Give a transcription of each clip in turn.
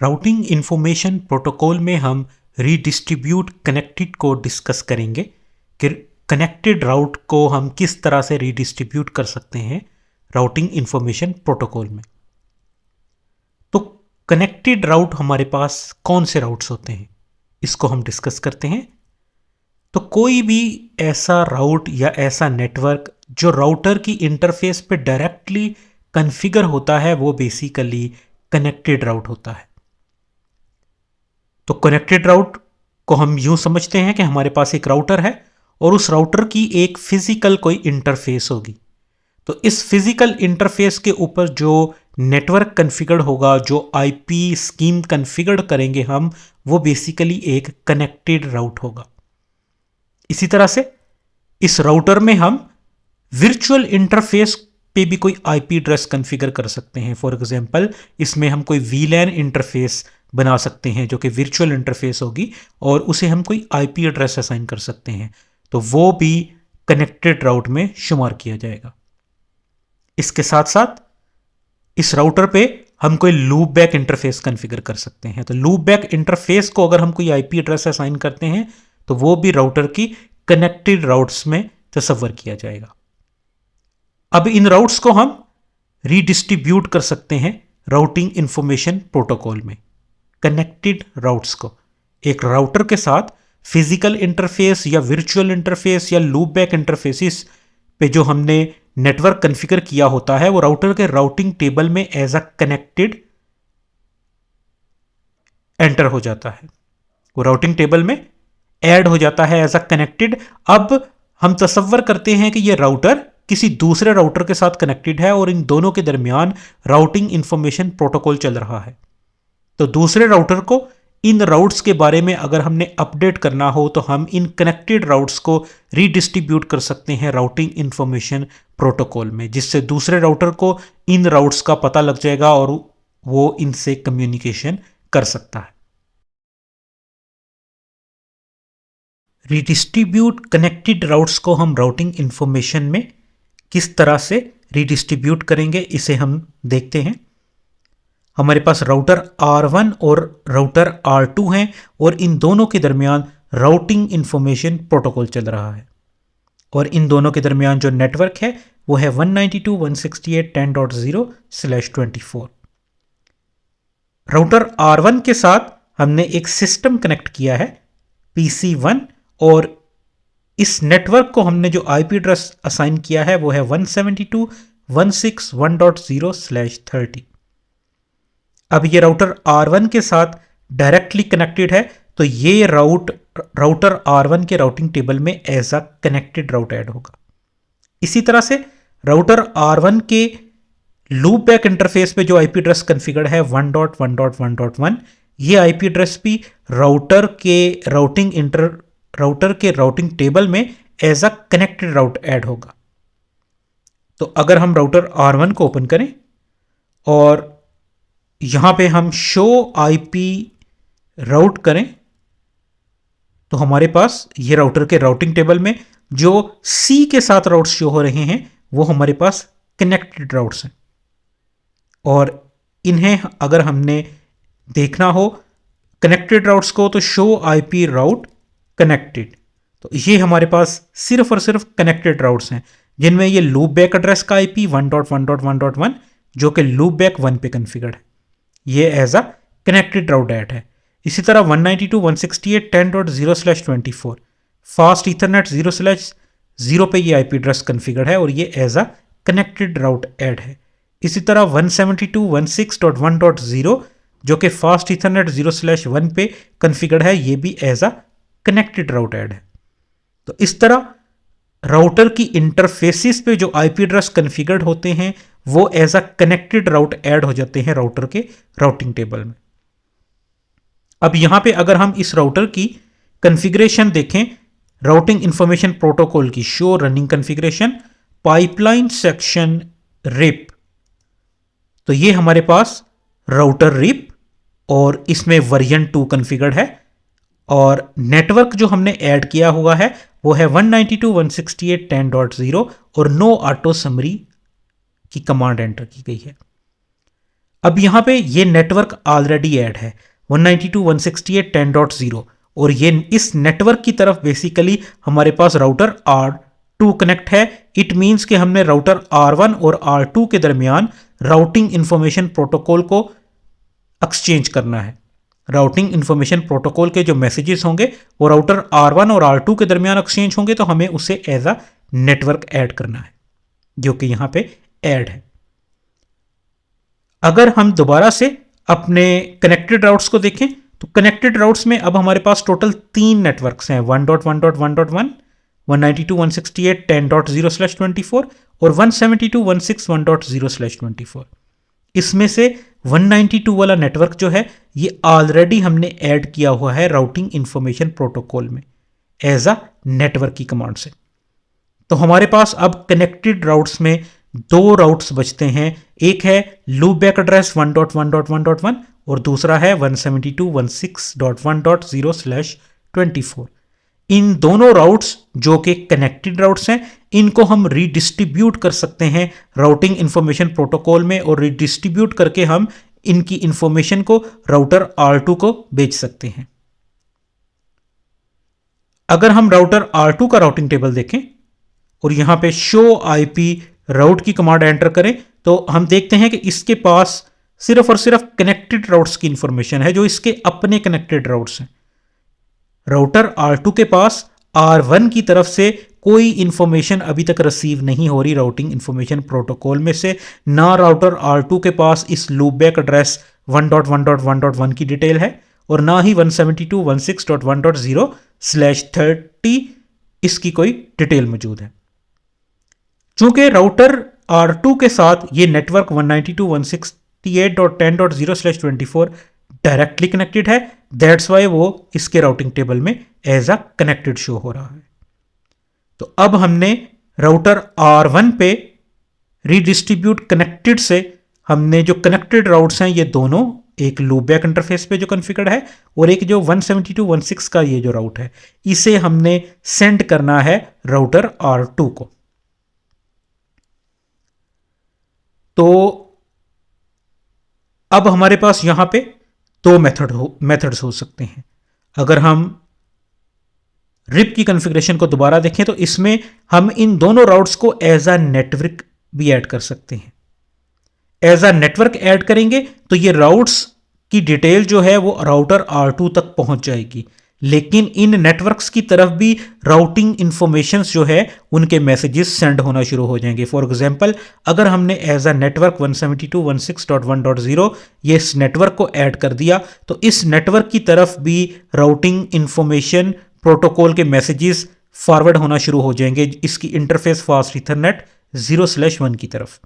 Routing information protocol में हम redistribute connected को डिस्कस करेंगे कि कनेक्टेड राउट को हम किस तरह से रीडिस्ट्रीब्यूट कर सकते हैं राउटिंग इंफॉर्मेशन प्रोटोकॉल में। तो कनेक्टेड राउट हमारे पास कौन से राउट्स होते हैं, इसको हम डिस्कस करते हैं। तो कोई भी ऐसा राउट या ऐसा नेटवर्क जो राउटर की इंटरफेस पे डायरेक्टली कॉन्फ़िगर होता है वो बेसिकली कनेक्टेड राउट होता है। तो कनेक्टेड राउट को हम यूं समझते हैं कि हमारे पास एक राउटर है और उस राउटर की एक फिजिकल कोई इंटरफेस होगी। तो इस फिजिकल इंटरफेस के ऊपर जो नेटवर्क कॉन्फ़िगर्ड होगा, जो आईपी स्कीम कॉन्फ़िगर्ड करेंगे हम, वो बेसिकली एक कनेक्टेड राउट होगा। इसी तरह से इस राउटर में हम वर्चुअल इंटरफेस पे भी कोई आईपी एड्रेस कॉन्फ़िगर कर सकते हैं। फॉर एग्जांपल इसमें हम कोई वीलैन इंटरफेस बना सकते हैं जो कि वर्चुअल इंटरफेस होगी और उसे हम कोई आईपी एड्रेस असाइन कर सकते हैं, तो वो भी कनेक्टेड राउट में शुमार किया जाएगा। इसके साथ साथ इस राउटर पे हम कोई लूप बैक इंटरफेस कॉन्फ़िगर कर सकते हैं। तो लूप बैक इंटरफेस को अगर हम कोई आईपी एड्रेस असाइन करते हैं तो वो भी राउटर की कनेक्टेड राउट्स में तस्वर किया जाएगा। अब इन राउट्स को हम रीडिस्ट्रीब्यूट कर सकते हैं राउटिंग इंफॉर्मेशन प्रोटोकॉल में। कनेक्टेड राउट्स को एक राउटर के साथ फिजिकल इंटरफेस या वर्चुअल इंटरफेस या लूप बैक इंटरफेसिस पे जो हमने नेटवर्क कॉन्फ़िगर किया होता है वो राउटर के राउटिंग टेबल में एज अ कनेक्टेड एंटर हो जाता है, वो राउटिंग टेबल में ऐड हो जाता है एज अ कनेक्टेड। अब हम तसव्वुर करते हैं कि ये राउटर किसी दूसरे राउटर के साथ कनेक्टेड है और इन दोनों के दरमियान राउटिंग इंफॉर्मेशन प्रोटोकॉल चल रहा है। तो दूसरे राउटर को इन राउट्स के बारे में अगर हमने अपडेट करना हो तो हम इन कनेक्टेड राउट्स को रीडिस्ट्रीब्यूट कर सकते हैं राउटिंग इंफॉर्मेशन प्रोटोकॉल में, जिससे दूसरे राउटर को इन राउट्स का पता लग जाएगा और वो इनसे कम्युनिकेशन कर सकता है। रीडिस्ट्रीब्यूट कनेक्टेड राउट्स को हम राउटिंग इंफॉर्मेशन में किस तरह से रीडिस्ट्रीब्यूट करेंगे इसे हम देखते हैं। हमारे पास राउटर R1 और राउटर R2 हैं और इन दोनों के दरमियान राउटिंग इंफॉर्मेशन प्रोटोकॉल चल रहा है और इन दोनों के दरमियान जो नेटवर्क है वो है 192.168.10/24। राउटर R1 के साथ हमने एक सिस्टम कनेक्ट किया है PC1 और इस नेटवर्क को हमने जो आईपी एड्रेस असाइन किया है वो है 172.161.0/30। अब ये राउटर R1 के साथ डायरेक्टली कनेक्टेड है, तो ये राउटर R1 के राउटिंग टेबल में as a connected route add होगा। इसी तरह से राउटर R1 के लूप बैक इंटरफेस पे जो आईपी एड्रेस कॉन्फ़िगर्ड है 1.1.1.1, ये आईपी एड्रेस भी राउटर के राउटिंग टेबल में as a connected route add होगा। तो अगर हम राउटर R1 को ओपन करें और यहां पे हम शो आईपी राउट करें तो हमारे पास ये राउटर के राउटिंग टेबल में जो C के साथ राउट्स शो हो रहे हैं वो हमारे पास कनेक्टेड राउट्स हैं और इन्हें अगर हमने देखना हो कनेक्टेड राउट्स को तो शो आईपी राउट कनेक्टेड, तो ये हमारे पास सिर्फ और सिर्फ कनेक्टेड राउट्स हैं जिनमें ये लूप बैक एड्रेस का आईपी 1.1.1.1 जो कि लूप बैक 1 पे कॉन्फ़िगर्ड है, ये as a connected route add है। इसी तरह 192.168.10/24 फास्ट ईथरनेट 0/0 पे ये आईपी एड्रेस कॉन्फ़िगर्ड है और ये as a connected route add है। इसी तरह 172.168.1.0 जो कि फास्ट ईथरनेट 0/1 पे कॉन्फ़िगर्ड है, ये भी as a connected route add है। तो इस तरह राउटर की इंटरफेसिस पे जो आईपी एड्रेस कॉन्फ़िगर्ड होते हैं वो as a connected route add हो जाते हैं राउटर के राउटिंग टेबल में। अब यहां पे अगर हम इस राउटर की कॉन्फ़िगरेशन देखें, राउटिंग इंफॉर्मेशन प्रोटोकॉल की show running configuration pipeline section rip, तो ये हमारे पास राउटर रिप और इसमें वर्जन 2 कॉन्फ़िगर्ड है और नेटवर्क जो हमने ऐड किया हुआ है वो है 192.168.10.0 और नो ऑटो समरी की कमांड एंटर की गई है। अब यहाँ पे ये नेटवर्क ऑलरेडी ऐड है 192.168.10.0 और ये इस नेटवर्क की तरफ बेसिकली हमारे पास राउटर R2 कनेक्ट है। इट मीन्स कि हमने राउटर R1 और R2 के दरमियान राउटिंग इंफॉर्मेशन प्रोटोकॉल को एक्सचेंज करना है। राउटिंग इंफॉर्मेशन प्रोटोकॉल के जो मैसेजेस होंगे वो राउटर R1 और R2 के दरमियान एक्सचेंज होंगे, तो हमें उसे एज अ नेटवर्क ऐड करना है जो कि यहां पे ऐड है। अगर हम दोबारा से अपने कनेक्टेड राउट्स को देखें तो कनेक्टेड राउट्स में अब हमारे पास टोटल 3 नेटवर्क्स हैं 1.1.1.1, 192.168.10.0/24 और 172.161.0/24। इसमें से 192 वाला नेटवर्क जो है ये ऑलरेडी हमने ऐड किया हुआ है राउटिंग इंफॉर्मेशन प्रोटोकॉल में एज अ नेटवर्क की कमांड से। तो हमारे पास अब कनेक्टेड राउट्स में 2 राउट्स बचते हैं, एक है लूप बैक एड्रेस 1.1.1.1 और दूसरा है 172.168.1.0/24। इन दोनों राउट्स जो कि कनेक्टेड राउट्स हैं इनको हम रीडिस्ट्रीब्यूट कर सकते हैं राउटिंग इंफॉर्मेशन प्रोटोकॉल में और रीडिस्ट्रीब्यूट करके हम इनकी इंफॉर्मेशन को राउटर R2 को भेज सकते हैं। अगर हम राउटर R2 का राउटिंग टेबल देखें और यहां पे शो आईपी राउट की कमांड एंटर करें तो हम देखते हैं कि इसके पास सिर्फ और सिर्फ कनेक्टेड राउट्स की इंफॉर्मेशन है जो इसके अपने कनेक्टेड राउट्स हैं। राउटर R2 के पास R1 की तरफ से कोई इंफॉर्मेशन अभी तक रिसीव नहीं हो रही राउटिंग इंफॉर्मेशन प्रोटोकॉल में से, ना राउटर R2 के पास इस लूप बैक एड्रेस 1.1.1.1 की डिटेल है और ना ही 172.168.1.0/30 इसकी कोई डिटेल मौजूद है। चूंकि राउटर R2 के साथ ये नेटवर्क 192.168.10.0/24 डायरेक्टली कनेक्टेड है, दैट्स वाई वो इसके राउटिंग टेबल में एज अ कनेक्टेड शो हो रहा है। तो अब हमने राउटर R1 पे रीडिस्ट्रीब्यूट कनेक्टेड से हमने जो कनेक्टेड राउट्स हैं ये दोनों, एक लूप बैक इंटरफेस पे जो कॉन्फ़िगर्ड है और एक जो 172.1.6 का ये जो राउट है, इसे हमने सेंड करना है राउटर R2 को। तो अब हमारे पास यहां पे 2 मेथड्स हो सकते हैं। अगर हम रिप की कॉन्फ़िगरेशन को दोबारा देखें तो इसमें हम इन दोनों राउट्स को एज अ नेटवर्क भी ऐड कर सकते हैं। एज अ नेटवर्क ऐड करेंगे तो ये राउट्स की डिटेल जो है वो राउटर R2 तक पहुंच जाएगी, लेकिन इन नेटवर्क्स की तरफ भी राउटिंग इंफॉर्मेशंस जो है उनके मैसेजेस सेंड होना शुरू हो जाएंगे। फॉर एग्जांपल अगर हमने एज अ नेटवर्क 172.168.1.0 ये इस नेटवर्क को ऐड कर दिया तो इस नेटवर्क की तरफ भी राउटिंग इंफॉर्मेशन प्रोटोकॉल के मैसेजेस फॉरवर्ड होना शुरू हो जाएंगे इसकी इंटरफेस फास्ट ईथरनेट 0/1 की तरफ।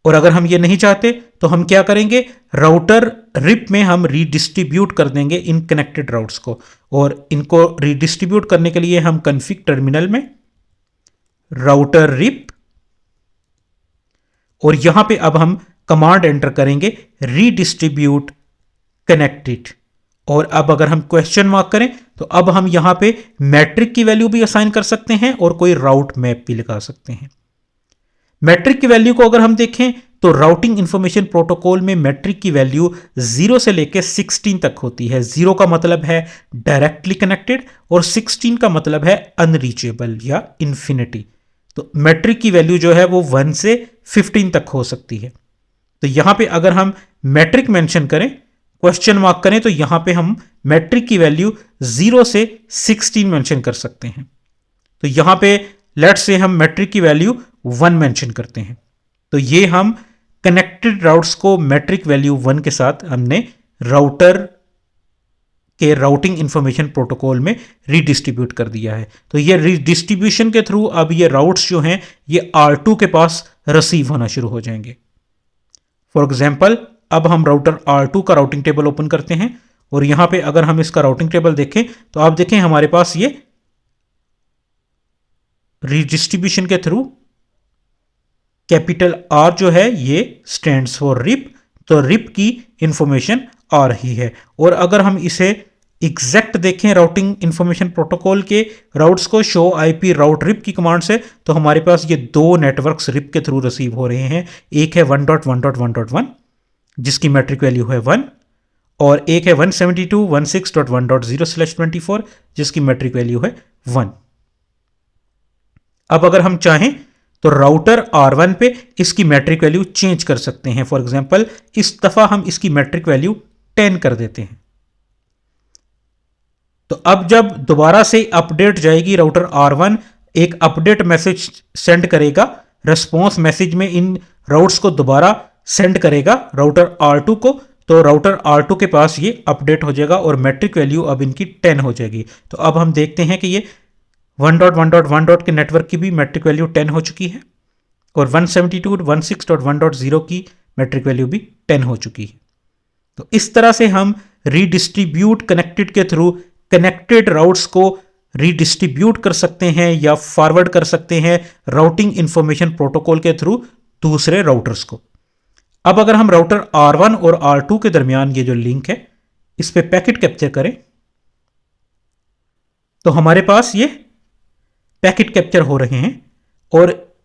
और अगर हम ये नहीं चाहते तो हम क्या करेंगे, राउटर रिप में हम रीडिस्ट्रीब्यूट कर देंगे इन कनेक्टेड राउट्स को, और इनको रीडिस्ट्रीब्यूट करने के लिए हम कॉन्फ़िग टर्मिनल में राउटर रिप और यहां पे अब हम कमांड एंटर करेंगे रीडिस्ट्रीब्यूट कनेक्टेड। और अब अगर हम क्वेश्चन मार्क करें तो अब हम यहां पे मैट्रिक की वैल्यू भी असाइन कर सकते हैं और कोई राउट मैप भी लगा सकते हैं। मैट्रिक की वैल्यू को अगर हम देखें तो राउटिंग इंफॉर्मेशन प्रोटोकॉल में मैट्रिक की वैल्यू 0 से लेकर 16 तक होती है। 0 का मतलब है डायरेक्टली कनेक्टेड और 16 का मतलब है अनरीचेबल या इंफिनिटी। तो मैट्रिक की वैल्यू जो है वो 1 से 15 तक हो सकती है। तो यहां पे अगर हम मैट्रिक मेंशन करें, क्वेश्चन मार्क करें, तो यहां पे हम मैट्रिक की वैल्यू 0 से 16 मेंशन कर सकते हैं। तो यहां पे लेट्स से हम मैट्रिक की वैल्यू 1 मेंशन करते हैं, तो ये हम कनेक्टेड राउट्स को मैट्रिक वैल्यू 1 के साथ हमने राउटर के राउटिंग इंफॉर्मेशन प्रोटोकॉल में रीडिस्ट्रीब्यूट कर दिया है। तो ये रीडिस्ट्रीब्यूशन के थ्रू अब ये राउट्स जो हैं ये R2 के पास रिसीव होना शुरू हो जाएंगे। फॉर एग्जाम्पल अब हम राउटर R2 का राउटिंग टेबल ओपन करते हैं और यहां पे अगर हम इसका राउटिंग टेबल देखें तो आप देखें हमारे पास ये रीडिस्ट्रीब्यूशन के थ्रू कैपिटल R जो है ये स्टैंड्स फॉर रिप, तो रिप की इंफॉर्मेशन आ रही है। और अगर हम इसे एग्जैक्ट देखें राउटिंग इंफॉर्मेशन प्रोटोकॉल के राउट्स को शो आईपी राउट रिप की कमांड से, तो हमारे पास ये 2 नेटवर्क्स रिप के थ्रू रिसीव हो रहे हैं। एक है 1.1.1.1 जिसकी मैट्रिक वैल्यू है 1, और एक है 172.16.1.0/24 जिसकी मैट्रिक वैल्यू है 1। अब अगर हम चाहें तो राउटर R1 पे इसकी मैट्रिक वैल्यू चेंज कर सकते हैं। फॉर एग्जांपल इस दफा हम इसकी मैट्रिक वैल्यू 10 कर देते हैं। तो अब जब दोबारा से अपडेट जाएगी, राउटर R1 एक अपडेट मैसेज सेंड करेगा, रिस्पॉन्स मैसेज में इन राउट्स को दोबारा सेंड करेगा राउटर R2 को, तो राउटर R2 के पास ये अपडेट हो जाएगा और मैट्रिक वैल्यू अब इनकी 10 हो जाएगी। तो अब हम देखते हैं कि ये 1.1.1. के नेटवर्क की भी मैट्रिक वैल्यू 10 हो चुकी है और 172.16.1.0 की मैट्रिक वैल्यू भी 10 हो चुकी है। तो इस तरह से हम रीडिस्ट्रीब्यूट कनेक्टेड के थ्रू कनेक्टेड राउट्स को रीडिस्ट्रीब्यूट कर सकते हैं या फॉरवर्ड कर सकते हैं राउटिंग इंफॉर्मेशन प्रोटोकॉल के थ्रू दूसरे राउटर्स को। अब अगर हम राउटर R1 और R2 के दरमियान ये जो लिंक है इस पे पैकेट कैप्चर करें तो हमारे पास ये पैकेट कैप्चर हो रहे हैं और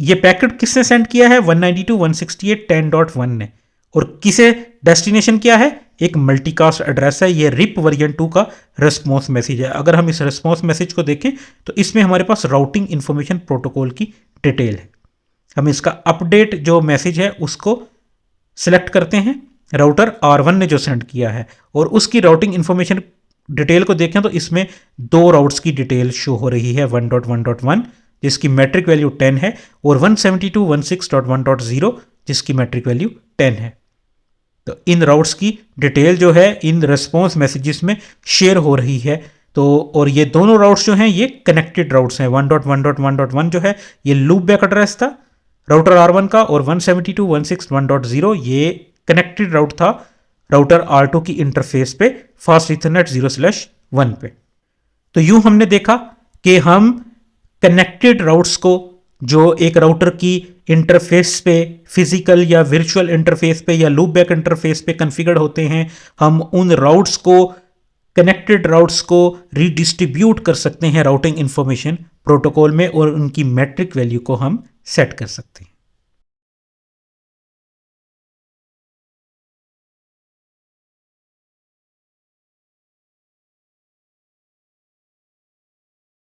ये पैकेट किसने सेंड किया है? 192.168.10.1 ने। और किसे डेस्टिनेशन क्या है? एक मल्टीकास्ट एड्रेस है। ये रिप वर्जन 2 का रिस्पॉन्स मैसेज है। अगर हम इस रिस्पॉन्स मैसेज को देखें तो इसमें हमारे पास राउटिंग इंफॉर्मेशन प्रोटोकॉल की डिटेल है। हम इसका अपडेट जो मैसेज है उसको सिलेक्ट करते हैं, राउटर R1 ने जो सेंड किया है, और उसकी राउटिंग इंफॉर्मेशन डिटेल को देखें तो इसमें दो राउट्स की डिटेल शो हो रही है, 1.1.1 जिसकी मैट्रिक वैल्यू 10 है और 172.16.1.0 जिसकी मैट्रिक वैल्यू 10 है। तो इन राउट्स की डिटेल जो है इन रिस्पॉन्स मैसेजेस में शेयर हो रही है। तो और ये दोनों राउट्स जो हैं ये कनेक्टेड राउट्स हैं। 1.1.1.1 जो है ये लूप बैक एड्रेस था राउटर R1 का, और 172.168.1.0 ये कनेक्टेड राउट था राउटर R2 की इंटरफेस पे फास्ट इथरनेट 0/1 पे। तो यूं हमने देखा कि हम कनेक्टेड राउट्स को जो एक राउटर की इंटरफेस पे फिजिकल या वर्चुअल इंटरफेस पे या लूप बैक इंटरफेस पे कॉन्फ़िगर होते हैं, हम उन राउट्स को कनेक्टेड राउट्स को रीडिस्ट्रीब्यूट कर सकते हैं राउटिंग इंफॉर्मेशन प्रोटोकॉल में और उनकी मैट्रिक वैल्यू को हम सेट कर सकते हैं।